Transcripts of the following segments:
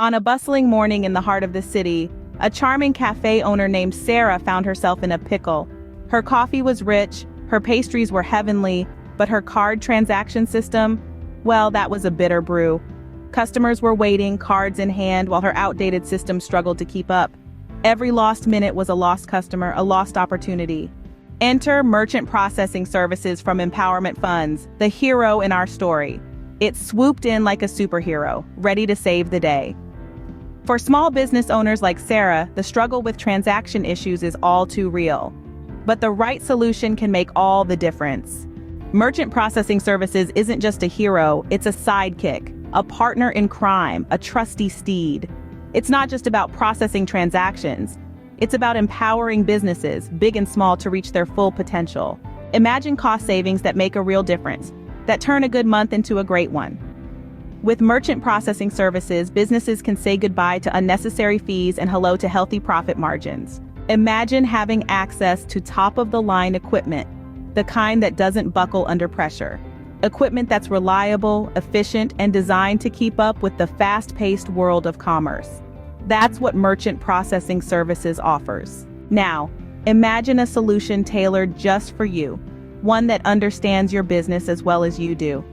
On a bustling morning in the heart of the city, a charming cafe owner named Sarah found herself in a pickle. Her coffee was rich, her pastries were heavenly, but her card transaction system, well, that was a bitter brew. Customers were waiting, cards in hand, while her outdated system struggled to keep up. Every lost minute was a lost customer, a lost opportunity. Enter Merchant Processing Services from Empowerment Funds, the hero in our story. It swooped in like a superhero, ready to save the day. For small business owners like Sarah, the struggle with transaction issues is all too real. But the right solution can make all the difference. Merchant Processing Services isn't just a hero, it's a sidekick, a partner in crime, a trusty steed. It's not just about processing transactions. It's about empowering businesses, big and small, to reach their full potential. Imagine cost savings that make a real difference, that turn a good month into a great one. With Merchant Processing Services, businesses can say goodbye to unnecessary fees and hello to healthy profit margins. Imagine having access to top-of-the-line equipment, the kind that doesn't buckle under pressure. Equipment that's reliable, efficient, and designed to keep up with the fast-paced world of commerce. That's what Merchant Processing Services offers. Now, imagine a solution tailored just for you, one that understands your business as well as you do.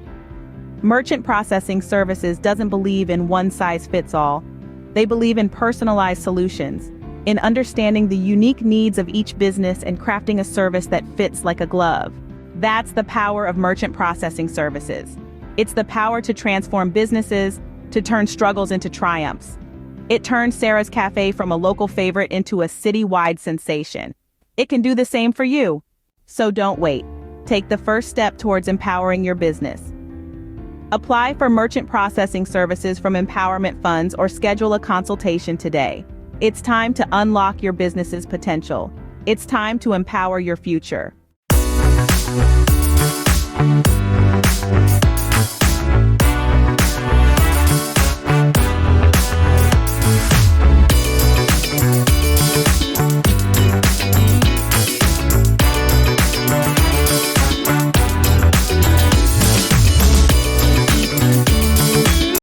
Merchant Processing Services doesn't believe in one-size-fits-all. They believe in personalized solutions, in understanding the unique needs of each business and crafting a service that fits like a glove. That's the power of Merchant Processing Services. It's the power to transform businesses, to turn struggles into triumphs. It turned Sarah's Cafe from a local favorite into a city-wide sensation. It can do the same for you. So don't wait. Take the first step towards empowering your business. Apply for Merchant Processing Services from Empowerment Funds or schedule a consultation today. It's time to unlock your business's potential. It's time to empower your future.